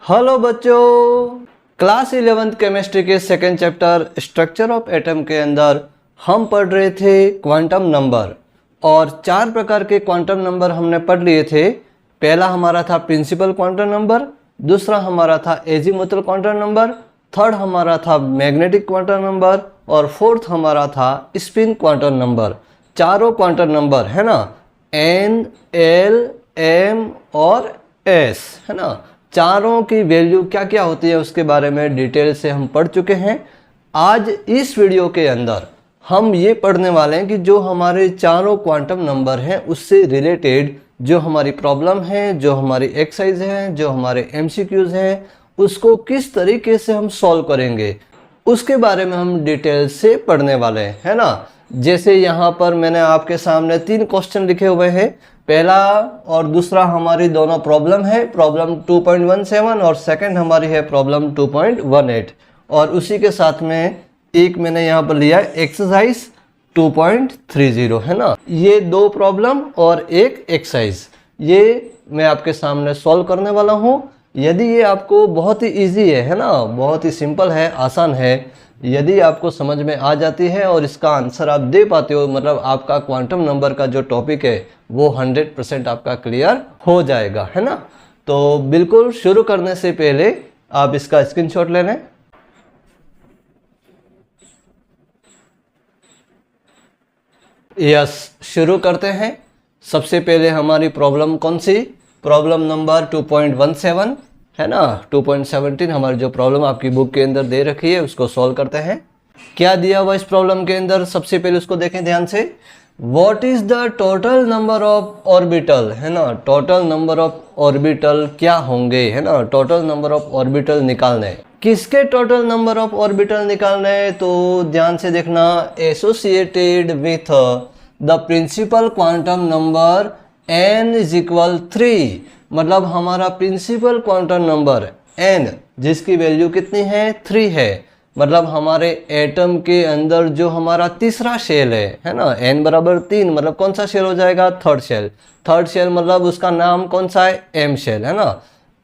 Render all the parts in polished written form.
Hello बच्चों, class 11th chemistry के second chapter structure of atom के अंदर हम पढ़ रहे थे क्वांटम नंबर। और चार प्रकार के क्वांटम नंबर हमने पढ़ लिए थे। पहला हमारा था प्रिंसिपल क्वांटम नंबर, दूसरा हमारा था एजीमुथल क्वांटम नंबर, थर्ड हमारा था मैग्नेटिक क्वांटम नंबर और फोर्थ हमारा था स्पिन क्वांटम नंबर। चारों क्वांटम नंबर है ना, एन, एल, एम और एस है ना। चारों की वैल्यू क्या क्या होती है उसके बारे में डिटेल से हम पढ़ चुके हैं। आज इस वीडियो के अंदर हम ये पढ़ने वाले हैं कि जो हमारे चारों क्वांटम नंबर हैं उससे रिलेटेड जो हमारी प्रॉब्लम है, जो हमारी एक्सरसाइज है, जो हमारे एमसीक्यूज हैं, उसको किस तरीके से हम सॉल्व करेंगे उसके बारे में हम डिटेल से पढ़ने वाले हैं, है ना। जैसे यहाँ पर मैंने आपके सामने 3 क्वेश्चन लिखे हुए हैं। पहला और दूसरा हमारी दोनों प्रॉब्लम है, प्रॉब्लम 2.17 और सेकंड हमारी है प्रॉब्लम 2.18। और उसी के साथ में एक मैंने यहाँ पर लिया है एक्सरसाइज 2.30 है ना। ये 2 प्रॉब्लम और एक एक्सरसाइज ये मैं आपके सामने सॉल्व करने वाला हूँ। यदि ये आपको बहुत ही इजी है ना, बहुत ही सिंपल है, आसान है, यदि आपको समझ में आ जाती है और इसका आंसर आप दे पाते हो, मतलब आपका क्वांटम नंबर का जो टॉपिक है वो 100% आपका क्लियर हो जाएगा, है ना। तो बिल्कुल शुरू करने से पहले आप इसका स्क्रीनशॉट ले लें। यस, शुरू करते हैं। सबसे पहले हमारी प्रॉब्लम कौन सी, प्रॉब्लम नंबर 2.17 है ना। 2.17 हमारी जो प्रॉब्लम आपकी बुक के अंदर दे रखी है उसको सॉल्व करते हैं। क्या दिया हुआ इस प्रॉब्लम के अंदर, सबसे पहले उसको देखें ध्यान से। What is the total number of orbital, है ना। टोटल नंबर ऑफ ऑर्बिटल क्या होंगे, है ना। टोटल नंबर ऑफ ऑर्बिटल निकालने, किसके टोटल नंबर ऑफ ऑर्बिटल निकालने, तो ध्यान से देखना। Associated with the principal quantum number n is equal 3, मतलब हमारा प्रिंसिपल क्वांटम नंबर n जिसकी वैल्यू कितनी है, 3 है। मतलब हमारे एटम के अंदर जो हमारा तीसरा शेल है ना, n बराबर 3, मतलब कौन सा शेल हो जाएगा, थर्ड शेल। थर्ड शेल मतलब उसका नाम कौन सा है, m शेल, है ना।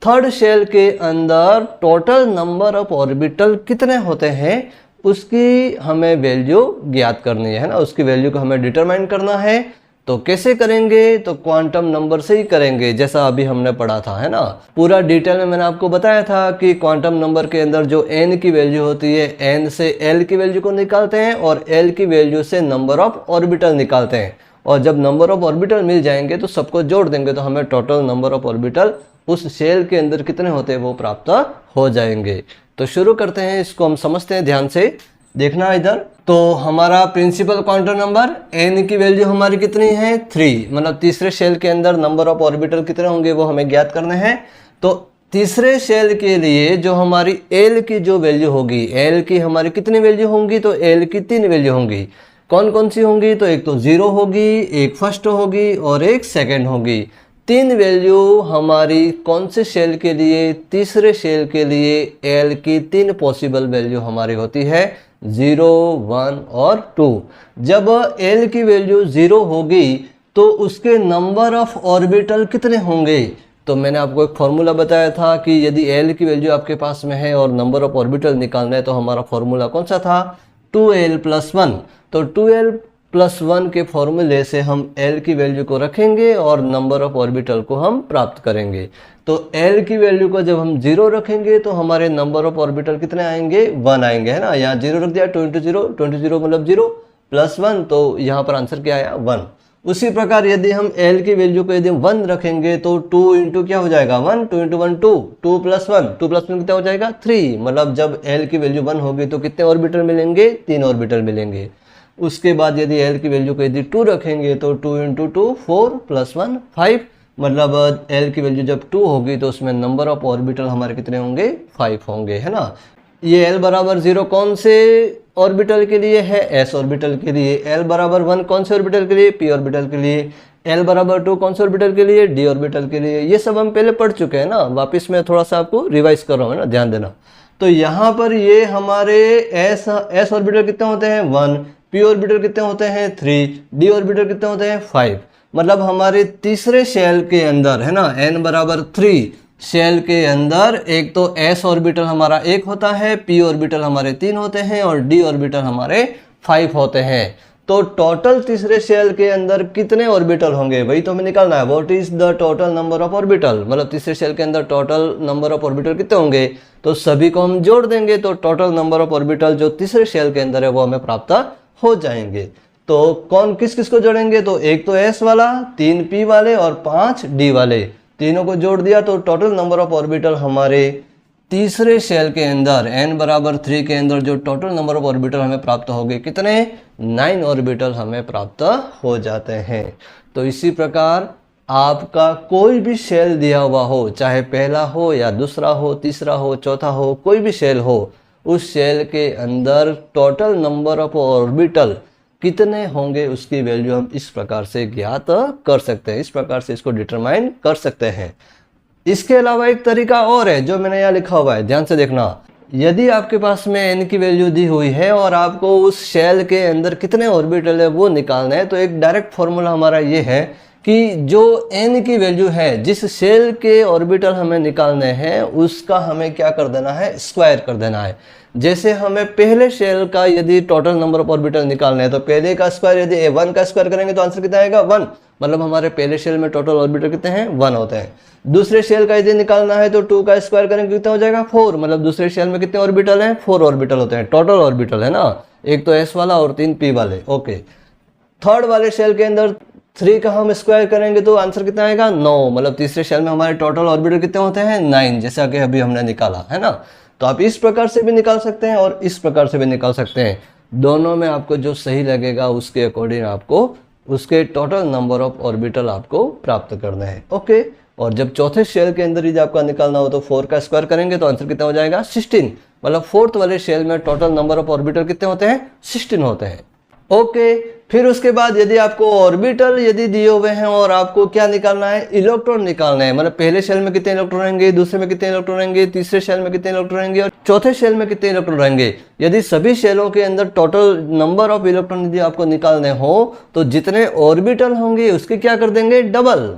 थर्ड शेल के अंदर टोटल नंबर ऑफ ऑर्बिटल कितने होते हैं उसकी हमें वैल्यू ज्ञात करनी है ना, उसकी वैल्यू को हमें डिटरमाइन करना है। तो कैसे करेंगे, तो क्वांटम नंबर से ही करेंगे, जैसा अभी हमने पढ़ा था, है ना। पूरा डिटेल में मैंने आपको बताया था कि क्वांटम नंबर के अंदर जो n की वैल्यू होती है, n से l की वैल्यू को निकालते हैं और l की वैल्यू से नंबर ऑफ ऑर्बिटल निकालते हैं। और जब नंबर ऑफ ऑर्बिटल मिल जाएंगे तो सबको जोड़ देंगे तो हमें टोटल नंबर ऑफ ऑर्बिटल उस शेल के अंदर कितने होते हैं वो प्राप्त हो जाएंगे। तो शुरू करते हैं, इसको हम समझते हैं ध्यान से। देखना इधर, तो हमारा प्रिंसिपल क्वांटम नंबर n की वैल्यू हमारी कितनी है, 3, मतलब तीसरे शेल के अंदर नंबर ऑफ ऑर्बिटल कितने होंगे वो हमें ज्ञात करने हैं। तो तीसरे शेल के लिए जो हमारी l की जो वैल्यू होगी, l की हमारी कितनी वैल्यू होंगी, तो l की 3 वैल्यू होंगी। कौन कौन सी होंगी, तो एक तो 0 होगी, एक फर्स्ट होगी और एक सेकेंड होगी। 3 वैल्यू हमारी कौन से शेल के लिए, तीसरे शेल के लिए l की 3 पॉसिबल वैल्यू हमारी होती है, 0, 1 और 2। जब l की वैल्यू 0 होगी तो उसके नंबर ऑफ ऑर्बिटल कितने होंगे, तो मैंने आपको एक फॉर्मूला बताया था कि यदि l की वैल्यू आपके पास में है और नंबर ऑफ ऑर्बिटल निकालना है तो हमारा फॉर्मूला कौन सा था, 2l + 1। तो 2l + 1 के फॉर्मूले से हम l की वैल्यू को रखेंगे और नंबर ऑफ ऑर्बिटल को हम प्राप्त करेंगे। तो l की वैल्यू को जब हम 0 रखेंगे तो हमारे नंबर ऑफ ऑर्बिटल कितने आएंगे, 1 आएंगे, है ना। यहाँ 0 रख दिया, 2 × 0, 20 मतलब 0 + 1, तो यहाँ पर आंसर क्या आया, 1। उसी प्रकार यदि हम l की वैल्यू को यदि 1 रखेंगे तो 2 × क्या हो जाएगा, 1, 2 × 1 2, 2 + 1, 2 + 1 कितना हो जाएगा, 3। मतलब जब l की वैल्यू 1 होगी तो कितने ऑर्बिटल मिलेंगे, 3 ऑर्बिटल मिलेंगे। उसके बाद यदि l की वैल्यू को यदि 2 रखेंगे तो 2 × 2 4 + 1 5, मतलब l की वैल्यू जब 2 होगी तो उसमें नंबर ऑफ ऑर्बिटल हमारे कितने होंगे, 5 होंगे, है ना। ये l बराबर 0 कौन से ऑर्बिटल के लिए है, s ऑर्बिटल के लिए। l बराबर 1 कौन से ऑर्बिटल के लिए, p ऑर्बिटल के लिए। l बराबर 2 कौन से ऑर्बिटल के लिए, d ऑर्बिटल के लिए। ये सब हम पहले पढ़ चुके हैं ना, वापस मैं थोड़ा सा आपको रिवाइज कर रहा हूँ, है ना, ध्यान देना। तो यहाँ पर ये हमारे s ऑर्बिटल कितने होते हैं, 1, p ऑर्बिटल कितने होते हैं, 3, d ऑर्बिटल कितने होते हैं, 5। मतलब हमारे तीसरे शेल के अंदर, है ना, n बराबर 3, शेल के अंदर एक तो s ऑर्बिटल हमारा 1 होता है, p ऑर्बिटल हमारे 3 होते हैं और d ऑर्बिटल हमारे 5 होते हैं। तो टोटल तीसरे शेल के अंदर कितने ऑर्बिटल होंगे वही तो हमें निकालना है। What is the total number of orbital, मतलब तीसरे शेल के अंदर टोटल नंबर ऑफ ऑर्बिटल कितने होंगे, तो सभी को हम जोड़ देंगे तो टोटल नंबर ऑफ ऑर्बिटल जो तीसरे शेल के अंदर है वो हमें प्राप्त हो जाएंगे। तो कौन किस किस को जोड़ेंगे, तो एक तो s वाला, 3 p वाले और 5 d वाले, तीनों को जोड़ दिया तो टोटल नंबर ऑफ ऑर्बिटल हमारे तीसरे शेल के अंदर n बराबर 3 के अंदर जो टोटल नंबर ऑफ ऑर्बिटल हमें प्राप्त हो गए कितने, 9 ऑर्बिटल हमें प्राप्त हो जाते हैं। तो इसी प्रकार आपका कोई भी शेल दिया हुआ हो, चाहे पहला हो या दूसरा हो, तीसरा हो, चौथा हो, कोई भी शेल हो, उस शेल के अंदर टोटल नंबर ऑफ ऑर्बिटल कितने होंगे उसकी वैल्यू हम इस प्रकार से ज्ञात कर सकते हैं, इस प्रकार से इसको डिटरमाइन कर सकते हैं। इसके अलावा एक तरीका और है जो मैंने यहाँ लिखा हुआ है, ध्यान से देखना। यदि आपके पास में n की वैल्यू दी हुई है और आपको उस शेल के अंदर कितने ऑर्बिटल है वो निकालना है, तो एक डायरेक्ट फॉर्मूला हमारा ये है कि जो n की वैल्यू है, जिस शेल के ऑर्बिटल हमें निकालने हैं उसका हमें क्या कर देना है, स्क्वायर कर देना है। जैसे हमें पहले शेल का यदि टोटल नंबर ऑफ ऑर्बिटल निकालना है तो पहले का स्क्वायर यदि 1 का स्क्वायर करेंगे तो आंसर कितना आएगा, 1, मतलब हमारे पहले शेल में टोटल ऑर्बिटल कितने हैं, 1 होते हैं। दूसरे शेल का यदि निकालना है तो 2 का स्क्वायर करेंगे कितना हो जाएगा, 4, मतलब दूसरे शेल में कितने ऑर्बिटल हैं, 4 ऑर्बिटल होते हैं, टोटल ऑर्बिटल है ना, एक तो s वाला और 3 p वाले। ओके, थर्ड वाले शेल के अंदर 3 का हम स्क्वायर करेंगे तो आंसर कितना आएगा, 9, मतलब तीसरे शेल में हमारे टोटल ऑर्बिटल कितने होते हैं, 9, जैसा कि अभी हमने निकाला है ना। तो आप इस प्रकार से भी निकाल सकते हैं और इस प्रकार से भी निकाल सकते हैं, दोनों में आपको जो सही लगेगा उसके अकॉर्डिंग आपको उसके टोटल नंबर ऑफ ऑर्बिटल आपको प्राप्त करना है। ओके, और जब चौथे शेल के अंदर यदि आपका निकालना हो तो 4 का स्क्वायर करेंगे तो आंसर कितना हो जाएगा, 16, मतलब फोर्थ वाले शेल में टोटल नंबर ऑफ ऑर्बिटल कितने होते हैं, 16 होते हैं। ओके, फिर उसके बाद यदि आपको ऑर्बिटल यदि दिए हुए हैं और आपको क्या निकालना है, इलेक्ट्रॉन निकालना है, मतलब पहले शेल में कितने इलेक्ट्रॉन रहेंगे, दूसरे में कितने इलेक्ट्रॉन रहेंगे, तीसरे शेल में कितने इलेक्ट्रॉन रहेंगे और चौथे शेल में कितने इलेक्ट्रॉन रहेंगे। यदि सभी शेलों के अंदर टोटल नंबर ऑफ इलेक्ट्रॉन यदि आपको निकालने हो तो जितने ऑर्बिटल होंगे उसके क्या कर देंगे, डबल,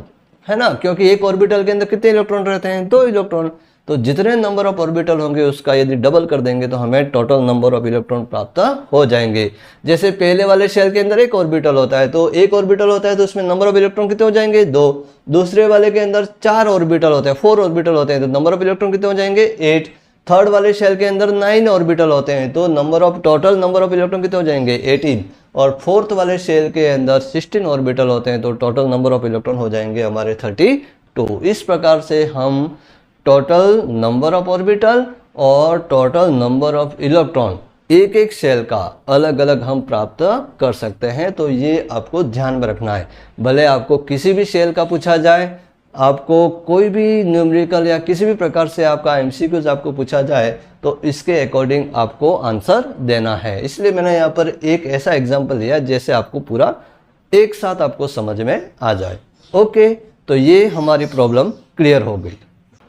है ना, क्योंकि एक ऑर्बिटल के अंदर कितने इलेक्ट्रॉन रहते हैं, 2 इलेक्ट्रॉन, तो जितने नंबर ऑफ ऑर्बिटल होंगे उसका यदि डबल कर देंगे तो हमें टोटल नंबर ऑफ इलेक्ट्रॉन प्राप्त हो जाएंगे। जैसे पहले वाले शेल के अंदर एक ऑर्बिटल होता है तो एक ऑर्बिटल होता है तो उसमें नंबर ऑफ इलेक्ट्रॉन कितने हो जाएंगे, 2, दूसरे वाले के अंदर 4 ऑर्बिटल होते हैं, 4 ऑर्बिटल होते हैं तो नंबर ऑफ इलेक्ट्रॉन कितने हो जाएंगे, 8, थर्ड वाले शेल के अंदर 9 ऑर्बिटल होते हैं तो टोटल नंबर ऑफ इलेक्ट्रॉन कितने हो जाएंगे, 18, और फोर्थ वाले शेल के अंदर 16 ऑर्बिटल होते हैं तो टोटल नंबर ऑफ इलेक्ट्रॉन हो जाएंगे हमारे 32। इस प्रकार से हम टोटल नंबर ऑफ ऑर्बिटल और टोटल नंबर ऑफ इलेक्ट्रॉन एक एक शेल का अलग अलग हम प्राप्त कर सकते हैं। तो ये आपको ध्यान में रखना है, भले आपको किसी भी शेल का पूछा जाए, आपको कोई भी न्यूमेरिकल या किसी भी प्रकार से आपका एमसीक्यूज आपको पूछा जाए तो इसके अकॉर्डिंग आपको आंसर देना है। इसलिए मैंने यहाँ पर एक ऐसा एग्जाम्पल लिया जैसे आपको पूरा एक साथ आपको समझ में आ जाए। ओके, तो ये हमारी प्रॉब्लम क्लियर हो गई।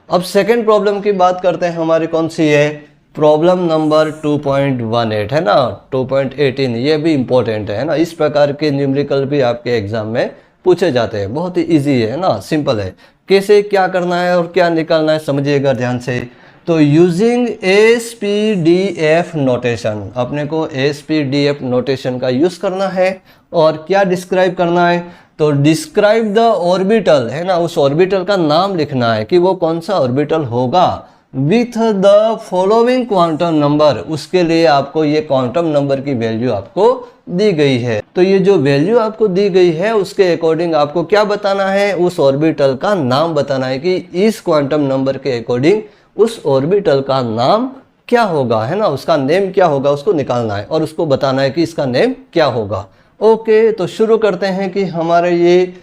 अब सेकंड प्रॉब्लम की बात करते हैं, हमारी कौन सी है, प्रॉब्लम नंबर 2.18 है ना, 2.18, ये भी इम्पोर्टेंट है ना। इस प्रकार के न्यूमेरिकल भी आपके एग्जाम में पूछे जाते हैं, बहुत ही इजी है ना, सिंपल है। कैसे क्या करना है और क्या निकालना है समझिएगा ध्यान से। तो यूजिंग SPDF नोटेशन, अपने को SPDF नोटेशन का यूज़ करना है और क्या डिस्क्राइब करना है, तो डिस्क्राइब द ऑर्बिटल है ना, उस ऑर्बिटल का नाम लिखना है कि वो कौन सा ऑर्बिटल होगा with the following quantum number. उसके लिए आपको ये क्वांटम नंबर की वैल्यू आपको दी गई है। तो ये जो वैल्यू आपको दी गई है उसके अकॉर्डिंग आपको क्या बताना है, उस ऑर्बिटल का नाम बताना है कि इस क्वांटम नंबर के अकॉर्डिंग उस ऑर्बिटल का नाम क्या होगा, है ना, उसका नेम क्या होगा उसको निकालना है और उसको बताना है कि इसका नेम क्या होगा। ओके, तो शुरू करते हैं कि हमारे ये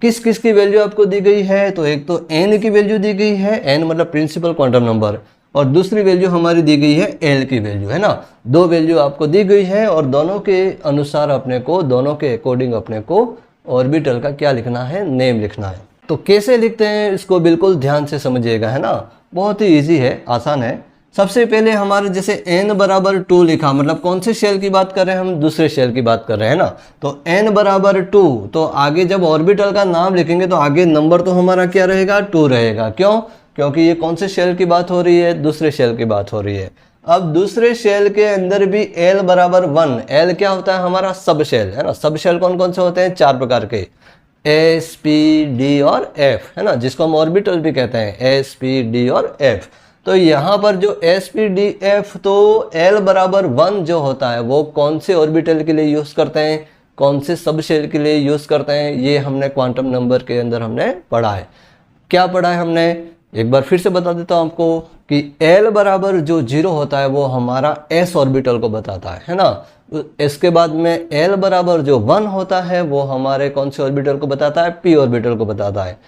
किस किस की वैल्यू आपको दी गई है। तो एक तो n की वैल्यू दी गई है, n मतलब प्रिंसिपल क्वांटम नंबर, और दूसरी वैल्यू हमारी दी गई है l की वैल्यू, है ना। 2 वैल्यू आपको दी गई है और दोनों के अनुसार अपने को, दोनों के अकॉर्डिंग अपने को ऑर्बिटल का क्या लिखना है, नेम लिखना है। तो कैसे लिखते हैं इसको बिल्कुल ध्यान से समझिएगा, है ना, बहुत ही ईजी है, आसान है। सबसे पहले हमारे जैसे n बराबर 2 लिखा, मतलब कौन से शेल की बात कर रहे हैं हम, दूसरे शेल की बात कर रहे हैं ना। तो n बराबर 2, तो आगे जब ऑर्बिटल का नाम लिखेंगे तो आगे नंबर तो हमारा क्या रहेगा, 2 रहेगा। क्यों, क्योंकि ये कौन से शेल की बात हो रही है, दूसरे शेल की बात हो रही है। अब दूसरे शेल के अंदर भी L बराबर 1, L क्या होता है हमारा सब शेल है ना। सब शेल कौन कौन से होते हैं, 4 प्रकार के, S, P, D और F है ना, जिसको हम ऑर्बिटल भी कहते हैं, S, P, D और F। तो यहाँ पर जो S, P, D, F, तो L बराबर 1 जो होता है वो कौन से ऑर्बिटल के लिए यूज़ करते हैं, कौन से सब शेल के लिए यूज़ करते हैं, ये हमने क्वांटम नंबर के अंदर हमने पढ़ा है। क्या पढ़ा है हमने, एक बार फिर से बता देता हूँ आपको कि L बराबर जो 0 होता है वो हमारा S ऑर्बिटल को बताता है ना। इसके बाद में L बराबर जो 1 होता है वो हमारे कौन से ऑर्बिटल को बताता है, P ऑर्बिटल को बताता है।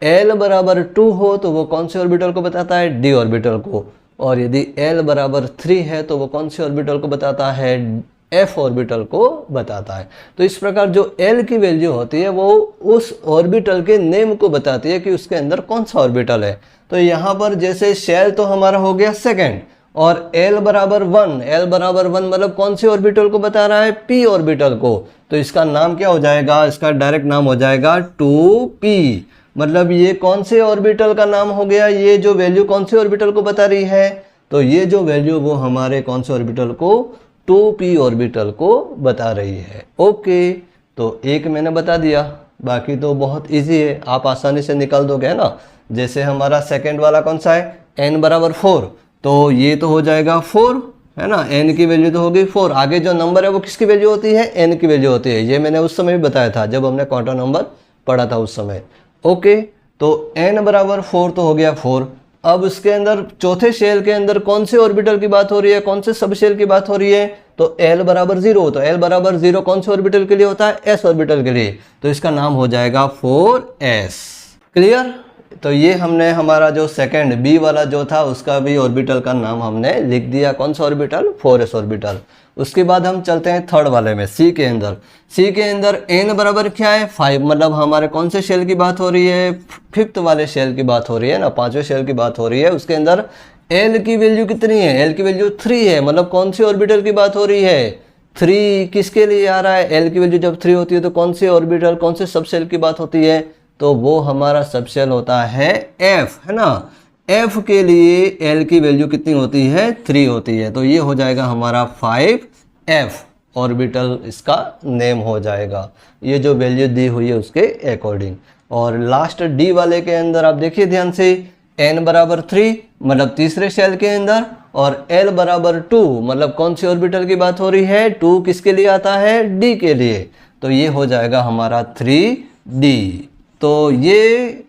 L बराबर 2 हो तो वो कौन से ऑर्बिटल को बताता है, D ऑर्बिटल को। और यदि L बराबर 3 है तो वो कौन से ऑर्बिटल को बताता है, F ऑर्बिटल को बताता है। तो इस प्रकार जो L की वैल्यू होती है वो उस ऑर्बिटल के नेम को बताती है कि उसके अंदर कौन सा ऑर्बिटल है। तो यहाँ पर जैसे शेल तो हमारा हो गया सेकंड, और L बराबर 1, L बराबर 1 मतलब कौन से ऑर्बिटल को बता रहा है, P ऑर्बिटल को। तो इसका नाम क्या हो जाएगा, इसका डायरेक्ट नाम हो जाएगा 2P। मतलब ये कौन से ऑर्बिटल का नाम हो गया, ये जो वैल्यू कौन से ऑर्बिटल को बता रही है, तो ये जो वैल्यू वो हमारे कौन से ऑर्बिटल को, 2P ऑर्बिटल को बता रही है। ओके, तो एक मैंने बता दिया, बाकी तो बहुत इजी है, आप आसानी से निकाल दोगे है ना। जैसे हमारा सेकंड वाला कौन सा है, n बराबर 4, तो ये तो हो जाएगा 4 है ना, n की वैल्यू तो हो गई 4। आगे जो नंबर है वो किसकी वैल्यू होती है, n की वैल्यू होती है। ये मैंने उस समय भी बताया था जब हमने क्वांटम नंबर पढ़ा था उस समय। ओके, तो n बराबर 4 तो हो गया 4। अब उसके अंदर चौथे शेल के अंदर कौन से ऑर्बिटल की बात हो रही है, कौन से सब शेल की बात हो रही है, तो L बराबर 0। तो L बराबर 0 कौन से ऑर्बिटल के लिए होता है, S ऑर्बिटल के लिए। तो इसका नाम हो जाएगा 4s। क्लियर। तो ये हमने हमारा जो सेकंड B वाला जो था उसका भी ऑर्बिटल का नाम हमने लिख दिया, कौन सा ऑर्बिटल, 4s ऑर्बिटल। उसके बाद हम चलते हैं थर्ड वाले में, C के अंदर। C के अंदर n बराबर क्या है, 5, मतलब हमारे कौन से शेल की बात हो रही है, फिफ्थ वाले शेल की बात हो रही है ना, 5वें शेल की बात हो रही है। उसके अंदर L की वैल्यू कितनी है, L की वैल्यू 3 है, मतलब कौन सी ऑर्बिटल की बात हो रही है, 3 किसके लिए आ रहा है, L की वैल्यू जब 3 होती है तो कौन से ऑर्बिटल, कौन से सब शेल की बात होती है, तो वो हमारा सब शेल होता है F है ना। F के लिए L की वैल्यू कितनी होती है, 3 होती है। तो ये हो जाएगा हमारा 5F ऑर्बिटल, इसका नेम हो जाएगा, ये जो वैल्यू दी हुई है उसके अकॉर्डिंग। और लास्ट D वाले के अंदर आप देखिए ध्यान से, n बराबर 3 मतलब तीसरे शेल के अंदर, और L बराबर 2 मतलब कौन सी ऑर्बिटल की बात हो रही है, 2 किसके लिए आता है, D के लिए। तो ये हो जाएगा हमारा 3D। तो ये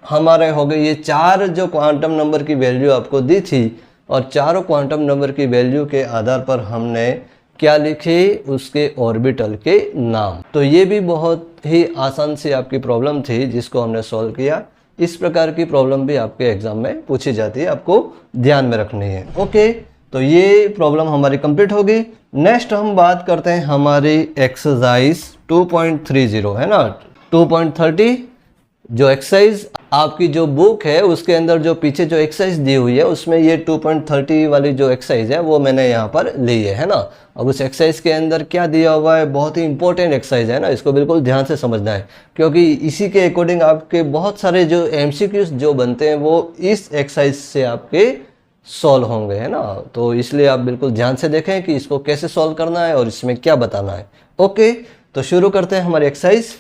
हमारे हो गए ये 4 जो क्वांटम नंबर की वैल्यू आपको दी थी, और चारों क्वांटम नंबर की वैल्यू के आधार पर हमने क्या लिखे, उसके ऑर्बिटल के नाम। तो ये भी बहुत ही आसान सी आपकी प्रॉब्लम थी जिसको हमने सॉल्व किया। इस प्रकार की प्रॉब्लम भी आपके एग्जाम में पूछी जाती है, आपको ध्यान में रखनी है। ओके, तो ये प्रॉब्लम हमारी कंप्लीट होगी। नेक्स्ट हम बात करते हैं हमारी एक्सरसाइज 2.30 है ना, 2.30 जो एक्सरसाइज आपकी जो बुक है उसके अंदर जो पीछे जो एक्सरसाइज दी हुई है उसमें ये 2.30 वाली जो एक्सरसाइज है वो मैंने यहाँ पर ली है ना। अब उस एक्सरसाइज के अंदर क्या दिया हुआ है, बहुत ही इंपॉर्टेंट एक्सरसाइज है ना, इसको बिल्कुल ध्यान से समझना है, क्योंकि इसी के अकॉर्डिंग आपके बहुत सारे जो MCQs जो बनते हैं वो इस एक्सरसाइज से आपके सॉल्व होंगे है ना। तो इसलिए आप बिल्कुल ध्यान से देखें कि इसको कैसे सॉल्व करना है और इसमें क्या बताना है। ओके, तो शुरू करते हैं हमारी एक्सरसाइज।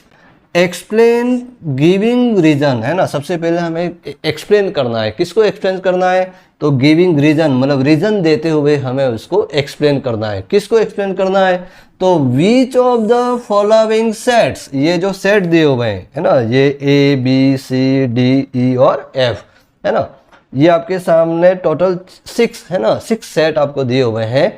एक्सप्लेन गिविंग रीजन है ना, सबसे पहले हमें एक्सप्लेन करना है। किसको एक्सप्लेन करना है, तो गिविंग रीजन मतलब रीजन देते हुए हमें उसको एक्सप्लेन करना है। किसको एक्सप्लेन करना है, तो which of the following sets, ये जो सेट दिए हुए हैं है ना, ये A B C D E और F है ना, ये आपके सामने टोटल 6 है ना, 6 सेट आपको दिए हुए हैं।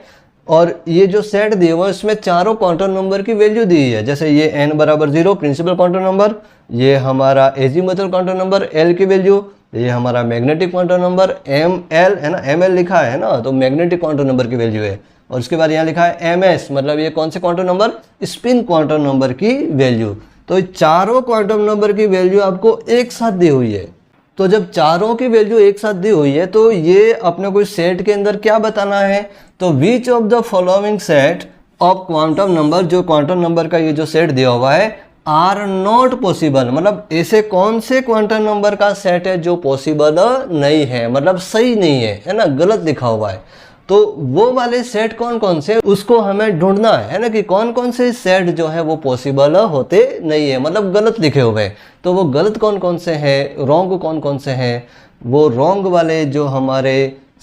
और ये जो सेट दिए हुए हैं इसमें चारों क्वांटम नंबर की वैल्यू दी है। जैसे ये n बराबर 0 प्रिंसिपल क्वांटम नंबर, ये हमारा एजीमुथल क्वांटम नंबर L की वैल्यू, ये हमारा मैग्नेटिक क्वांटम नंबर ML है ना, ML लिखा है ना, तो मैग्नेटिक क्वांटम नंबर की वैल्यू है। और उसके बाद यहाँ लिखा है MS, मतलब ये कौन से quantum number, spin quantum number की वैल्यू। तो चारों क्वांटम नंबर की वैल्यू आपको एक साथ दी हुई है। तो जब चारों की वैल्यू एक साथ दी हुई है तो ये अपने कोई सेट के अंदर क्या बताना है, तो which of the following set of quantum number, जो क्वांटम नंबर का ये जो सेट दिया हुआ है, आर नॉट पॉसिबल, मतलब ऐसे कौन से क्वांटम नंबर का सेट है जो पॉसिबल नहीं है, मतलब सही नहीं है ना, गलत लिखा हुआ है। तो वो वाले सेट कौन कौन से उसको हमें ढूंढना है ना, कि कौन कौन से सेट जो है वो पॉसिबल होते नहीं है, मतलब गलत लिखे हुए हैं। तो वो गलत कौन कौन से हैं, रॉन्ग कौन कौन से हैं, वो रॉन्ग वाले जो हमारे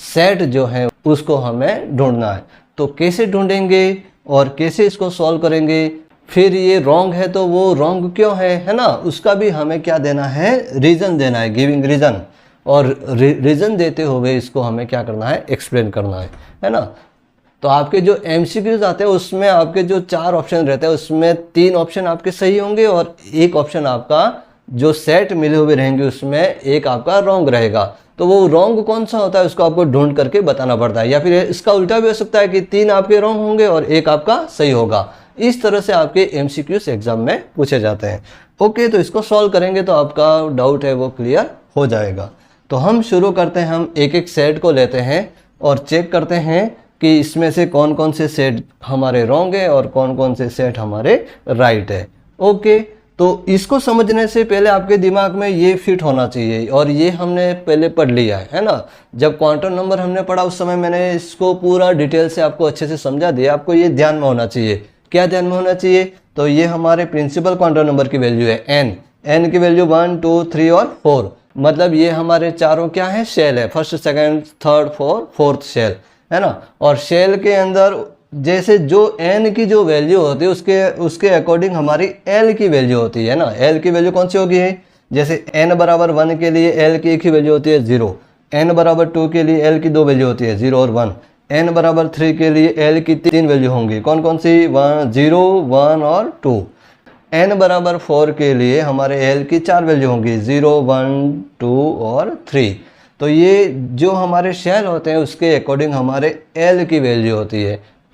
सेट जो हैं उसको हमें ढूंढना है। तो कैसे ढूंढेंगे और कैसे इसको सॉल्व करेंगे, फिर ये रॉन्ग है तो वो रॉन्ग क्यों है ना, उसका भी हमें क्या देना है, रीज़न देना है, गिविंग रीज़न। और रीज़न देते हुए इसको हमें क्या करना है, एक्सप्लेन करना है ना। तो आपके जो एमसीक्यूज आते हैं उसमें आपके जो 4 ऑप्शन रहते हैं उसमें 3 ऑप्शन आपके सही होंगे और 1 ऑप्शन आपका जो सेट मिले हुए रहेंगे उसमें 1 आपका रॉन्ग रहेगा। तो वो रॉन्ग कौन सा होता है उसको आपको ढूंढ करके बताना पड़ता है, या फिर इसका उल्टा भी हो सकता है कि 3 आपके रॉन्ग होंगे और 1 आपका सही होगा। इस तरह से आपके एमसीक्यूज एग्जाम में पूछे जाते हैं। ओके, तो इसको सॉल्व करेंगे तो आपका डाउट है वो क्लियर हो जाएगा। तो हम शुरू करते हैं, हम एक एक सेट को लेते हैं और चेक करते हैं कि इसमें से कौन कौन से सेट हमारे रॉन्ग है और कौन कौन से सेट हमारे राइट है। ओके, तो इसको समझने से पहले आपके दिमाग में ये फिट होना चाहिए, और ये हमने पहले पढ़ लिया है ना। जब क्वांटम नंबर हमने पढ़ा उस समय मैंने इसको पूरा डिटेल से आपको अच्छे से समझा दिया। आपको ये ध्यान में होना चाहिए। क्या ध्यान में होना चाहिए, तो ये हमारे प्रिंसिपल क्वांटम नंबर की वैल्यू है एन की वैल्यू 1 2 3 और 4, मतलब ये हमारे चारों क्या है, शेल है, first second third fourth shell है ना। और शेल के अंदर जैसे जो एन की जो वैल्यू होती है उसके अकॉर्डिंग हमारी एल की वैल्यू होती है ना। एल की वैल्यू कौन सी होगी है, जैसे एन बराबर 1 के लिए एल की एक ही वैल्यू होती है 0, एन बराबर 2 के लिए एल की 2 वैल्यू होती है 0 और 1, एन बराबर 3 के लिए एल की 3 वैल्यू होंगी, कौन कौन सी, 0 1 और 2। एन बराबर 4 के लिए हमारे एल की 4 वैल्यू होंगी 0 1 2 और 3। तो ये जो हमारे शेल होते हैं उसके अकॉर्डिंग हमारे एल की वैल्यू होती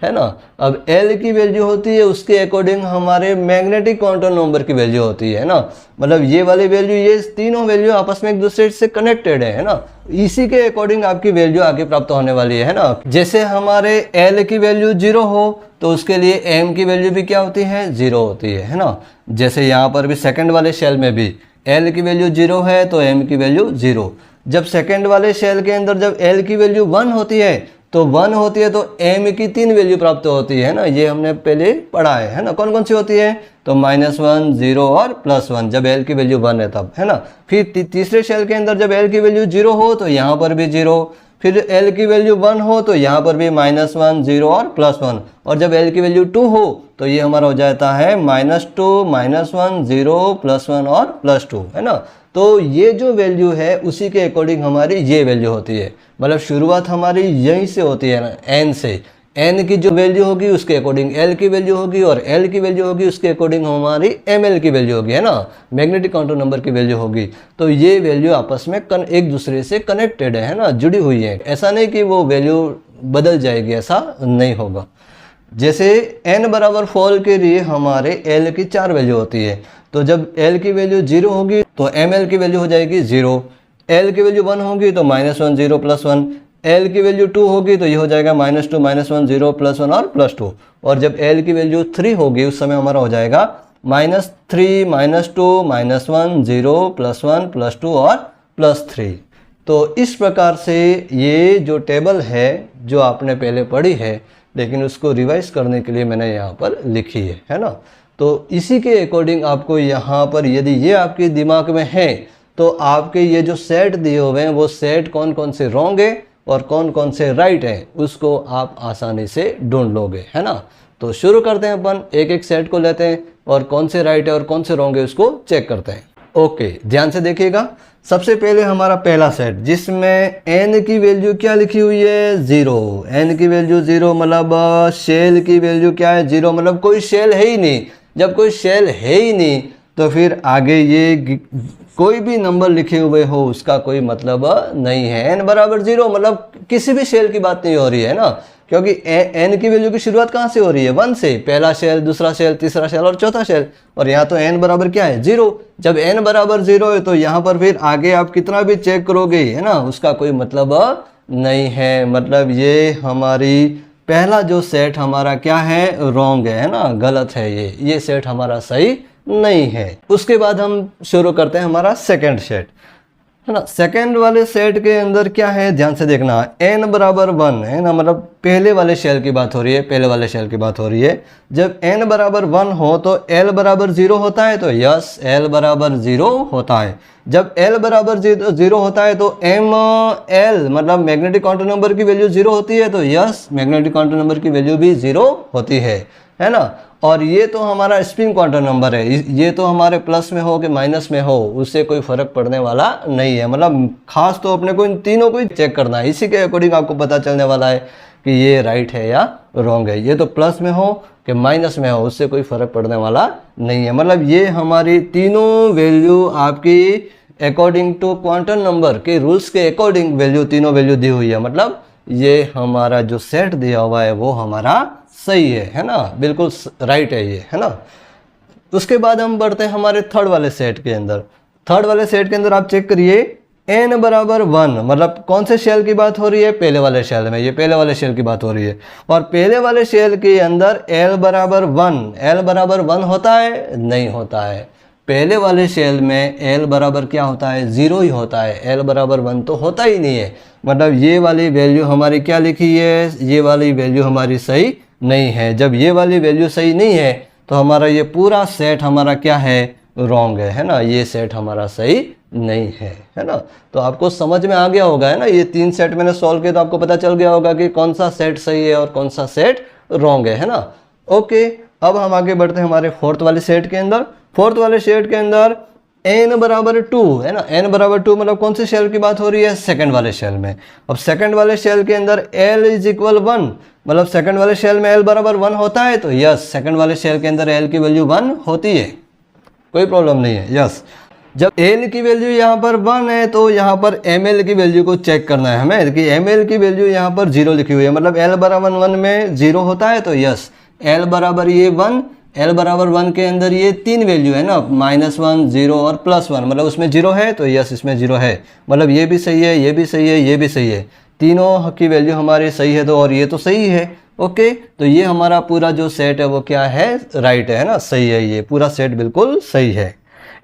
है ना। अब एल की वैल्यू होती है उसके अकॉर्डिंग हमारे मैग्नेटिक क्वांटम नंबर की वैल्यू होती है ना। मतलब ये वाली वैल्यू, ये तीनों वैल्यू आपस में एक दूसरे से कनेक्टेड है ना। इसी के अकॉर्डिंग आपकी वैल्यू आगे प्राप्त होने वाली है ना। जैसे हमारे एल की वैल्यू 0 हो तो उसके लिए एम की वैल्यू भी क्या होती है, 0 होती है ना। जैसे यहाँ पर भी सेकंड वाले शेल में भी एल की वैल्यू 0 है तो एम की वैल्यू 0। जब सेकंड वाले शेल के अंदर जब एल की वैल्यू 1 होती है तो 1 होती है तो एम की 3 वैल्यू प्राप्त होती है ना। ये हमने पहले पढ़ा है ना। कौन कौन सी होती है, तो -1 0 और +1 जब एल की वैल्यू 1 है तब, है ना। फिर तीसरे शेल के अंदर जब एल की वैल्यू 0 हो तो यहाँ पर भी 0, फिर एल की वैल्यू 1 हो तो यहाँ पर भी -1 0 और +1, और जब एल की वैल्यू 2 हो तो ये हमारा हो जाता है -2 -1 0 +1 और +2, है ना। तो ये जो वैल्यू है उसी के अकॉर्डिंग हमारी ये वैल्यू होती है। मतलब शुरुआत हमारी यहीं से होती है ना, एन से। एन की जो वैल्यू होगी उसके अकॉर्डिंग एल की वैल्यू होगी, और एल की वैल्यू होगी उसके अकॉर्डिंग हमारी एम एल की वैल्यू होगी, है ना, मैग्नेटिक क्वांटम नंबर की वैल्यू होगी। तो ये वैल्यू आपस में एक दूसरे से कनेक्टेड है ना, जुड़ी हुई है। ऐसा नहीं कि वो वैल्यू बदल जाएगी, ऐसा नहीं होगा। जैसे n बराबर 4 के लिए हमारे l की 4 वैल्यू होती है, तो जब l की वैल्यू 0 होगी तो ml की वैल्यू हो जाएगी 0, l की वैल्यू 1 होगी तो -1 0 +1, l की वैल्यू 2 होगी तो ये हो जाएगा -2 -1 0 +1 और +2, और जब l की वैल्यू 3 होगी उस समय हमारा हो जाएगा -3 -2 -1 0 +1 +2 और +3। तो इस प्रकार से ये जो टेबल है जो आपने पहले पढ़ी है, लेकिन उसको रिवाइज करने के लिए मैंने यहाँ पर लिखी है ना। तो इसी के अकॉर्डिंग आपको यहाँ पर यदि ये आपके दिमाग में है तो आपके ये जो सेट दिए हुए हैं वो सेट कौन कौन से रॉन्ग है और कौन कौन से राइट है उसको आप आसानी से ढूंढ लोगे, है ना। तो शुरू करते हैं, अपन एक एक सेट को लेते हैं और कौन से राइट है और कौन से रॉन्ग है उसको चेक करते हैं। ओके, ध्यान से देखिएगा। सबसे पहले हमारा पहला सेट जिसमें n की वैल्यू क्या लिखी हुई है, 0। n की वैल्यू 0 मतलब शेल की वैल्यू क्या है, 0, मतलब कोई शेल है ही नहीं। जब कोई शेल है ही नहीं तो फिर आगे ये कोई भी नंबर लिखे हुए हो उसका कोई मतलब नहीं है। n बराबर 0 मतलब किसी भी शेल की बात नहीं हो रही है ना, क्योंकि n की वैल्यू की शुरुआत कहाँ से हो रही है, 1 से। पहला शेल, दूसरा शेल, तीसरा शेल और चौथा शेल, और यहाँ तो n बराबर क्या है, 0। जब n बराबर 0 है तो यहाँ पर फिर आगे आप कितना भी चेक करोगे, है ना, उसका कोई मतलब नहीं है। मतलब ये हमारी पहला जो सेट हमारा क्या है, रॉन्ग है ना, गलत है। ये सेट हमारा सही नहीं है। उसके बाद हम शुरू करते हैं हमारा सेकंड सेट, है ना। सेकंड वाले सेट के अंदर क्या है, ध्यान से देखना, n बराबर 1 है ना, मतलब पहले वाले शेल की बात हो रही है, पहले वाले शेल की बात हो रही है। जब n बराबर 1 हो तो l बराबर 0 होता है, तो यस l बराबर 0 होता है। जब l बराबर 0 होता है तो m l मतलब मैग्नेटिक क्वांटम नंबर की वैल्यू 0 होती है, तो यस मैग्नेटिक क्वांटम नंबर की वैल्यू भी 0 होती है ना। और ये तो हमारा स्पिन क्वांटम नंबर है, ये तो हमारे प्लस में हो कि माइनस में हो उससे कोई फर्क पड़ने वाला नहीं है। मतलब खास तो अपने को इन तीनों को ही चेक करना है, इसी के अकॉर्डिंग आपको पता चलने वाला है कि ये राइट है या रॉन्ग है। ये तो प्लस में हो कि माइनस में हो उससे कोई फर्क पड़ने वाला नहीं है। मतलब ये हमारी तीनों वैल्यू आपकी अकॉर्डिंग टू क्वांटम नंबर के रूल्स के अकॉर्डिंग वैल्यू, तीनों वैल्यू दी हुई है। मतलब ये हमारा जो सेट दिया हुआ है वो हमारा सही है ना, बिल्कुल राइट है ये, है ना। उसके बाद हम बढ़ते हैं हमारे थर्ड वाले सेट के अंदर। थर्ड वाले सेट के अंदर आप चेक करिए n बराबर 1, मतलब कौन से शेल की बात हो रही है, पहले वाले शेल में, ये पहले वाले शेल की बात हो रही है। और पहले वाले शेल के अंदर l बराबर 1, l बराबर 1 होता है, नहीं होता है। पहले वाले शेल में l बराबर क्या होता है, 0 ही होता है, l बराबर 1 तो होता ही नहीं है। मतलब ये वाली वैल्यू हमारी क्या लिखी है, ये वाली वैल्यू हमारी सही नहीं है। जब ये वाली वैल्यू सही नहीं है तो हमारा ये पूरा सेट हमारा क्या है, रॉन्ग है ना। ये सेट हमारा सही नहीं है ना। तो आपको समझ में आ गया होगा, है ना। ये 3 सेट मैंने सॉल्व किया तो आपको पता चल गया होगा कि कौन सा सेट सही है और कौन सा सेट रॉन्ग है ना। ओके, अब हम आगे बढ़ते हैं हमारे फोर्थ वाले सेट के अंदर। फोर्थ वाले सेट के अंदर n बराबर 2 है ना, n बराबर 2 मतलब कौन से शेल की बात हो रही है, सेकंड वाले शेल में। अब सेकंड वाले शेल के अंदर l इज इक्वल 1, मतलब सेकंड वाले शेल में l बराबर 1 होता है, तो यस सेकंड वाले शेल के अंदर l की वैल्यू 1 होती है, कोई प्रॉब्लम नहीं है। यस, जब l की वैल्यू यहाँ पर 1 है तो यहाँ पर ml की वैल्यू को चेक करना है हमें कि ml की वैल्यू यहाँ पर 0 लिखी हुई है, मतलब l बराबर 1 में 0 होता है, तो यस l बराबर ये 1, l बराबर 1 के अंदर ये 3 वैल्यू है ना, -1, 0 और +1, मतलब उसमें 0 है, तो यस इसमें 0 है। मतलब ये भी सही है, ये भी सही है, ये भी सही है, तीनों की वैल्यू हमारी सही है, तो और ये तो सही है। ओके, तो ये हमारा पूरा जो सेट है वो क्या है, राइट है ना, सही है, ये पूरा सेट बिल्कुल सही है।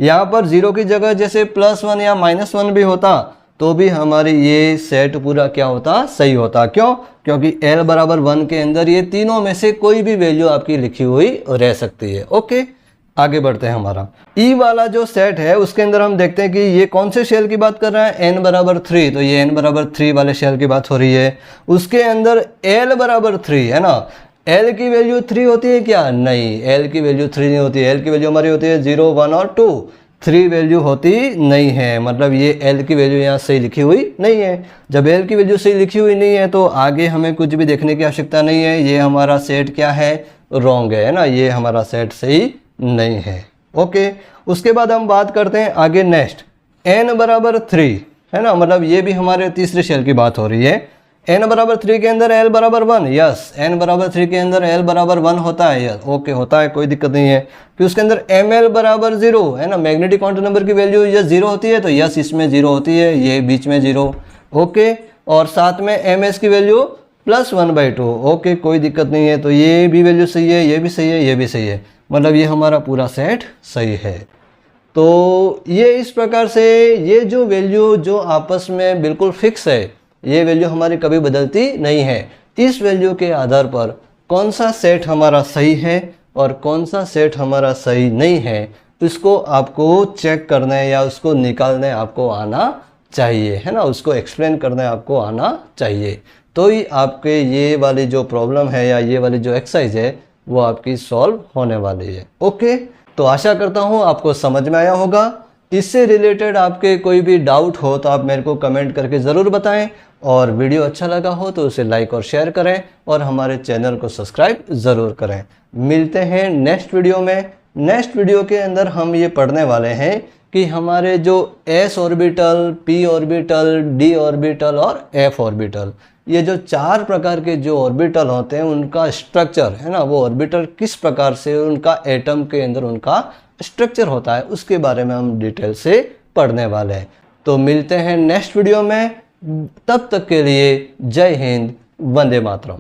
यहाँ पर 0 की जगह जैसे +1 या -1 भी होता तो भी हमारी ये सेट पूरा क्या होता, सही होता। क्यों? क्योंकि l बराबर 1 के अंदर ये तीनों में से कोई भी वैल्यू आपकी लिखी हुई रह सकती है। ओके, आगे बढ़ते हैं। हमारा ई वाला जो सेट है उसके अंदर हम देखते हैं कि ये कौन से शेल की बात कर रहा है, n बराबर 3, तो ये n बराबर 3 वाले शेल की बात हो रही है। उसके अंदर l बराबर 3 है ना, l की वैल्यू 3 होती है क्या, नहीं, l की वैल्यू 3 नहीं होती है, l की वैल्यू हमारी होती है 0, 1 और 2, 3 वैल्यू होती नहीं है। मतलब ये l की वैल्यू यहाँ सही लिखी हुई नहीं है। जब l की वैल्यू सही लिखी हुई नहीं है तो आगे हमें कुछ भी देखने की आवश्यकता नहीं है, ये हमारा सेट क्या है, रॉन्ग है ना, ये हमारा सेट सही नहीं है। ओके, उसके बाद हम बात करते हैं आगे नेक्स्ट, n बराबर 3 है ना, मतलब ये भी हमारे तीसरे शेल की बात हो रही है। n बराबर 3 के अंदर l बराबर 1, यस n बराबर 3 के अंदर l बराबर 1 होता है, यस ओके होता है, कोई दिक्कत नहीं है। फिर उसके अंदर ml बराबर 0 है ना, मैग्नेटिक क्वांटम नंबर की वैल्यू यस 0 होती है, तो यस इसमें 0 होती है, ये बीच में 0। ओके, और साथ में ms की वैल्यू +1/2, ओके कोई दिक्कत नहीं है, तो ये भी वैल्यू सही है, ये भी सही है, ये भी सही है, मतलब ये हमारा पूरा सेट सही है। तो ये इस प्रकार से ये जो वैल्यू जो आपस में बिल्कुल फिक्स है, ये वैल्यू हमारी कभी बदलती नहीं है। इस वैल्यू के आधार पर कौन सा सेट हमारा सही है और कौन सा सेट हमारा सही नहीं है, इसको आपको चेक करने या उसको निकालने आपको आना चाहिए, है ना, उसको एक्सप्लेन करने आपको आना चाहिए, तो ही आपके ये वाली जो प्रॉब्लम है या ये वाली जो एक्सरसाइज है वो आपकी सॉल्व होने वाली है। ओके, तो आशा करता हूँ आपको समझ में आया होगा। इससे रिलेटेड आपके कोई भी डाउट हो तो आप मेरे को कमेंट करके ज़रूर बताएं, और वीडियो अच्छा लगा हो तो उसे लाइक और शेयर करें, और हमारे चैनल को सब्सक्राइब ज़रूर करें। मिलते हैं नेक्स्ट वीडियो में। नेक्स्ट वीडियो के अंदर हम ये पढ़ने वाले हैं कि हमारे जो s orbital, p orbital, d orbital और f ऑर्बिटल, ये जो 4 प्रकार के जो ऑर्बिटल होते हैं उनका स्ट्रक्चर है ना, वो ऑर्बिटल किस प्रकार से उनका एटम के अंदर उनका स्ट्रक्चर होता है उसके बारे में हम डिटेल से पढ़ने वाले हैं। तो मिलते हैं नेक्स्ट वीडियो में, तब तक के लिए जय हिंद, वंदे मातरम।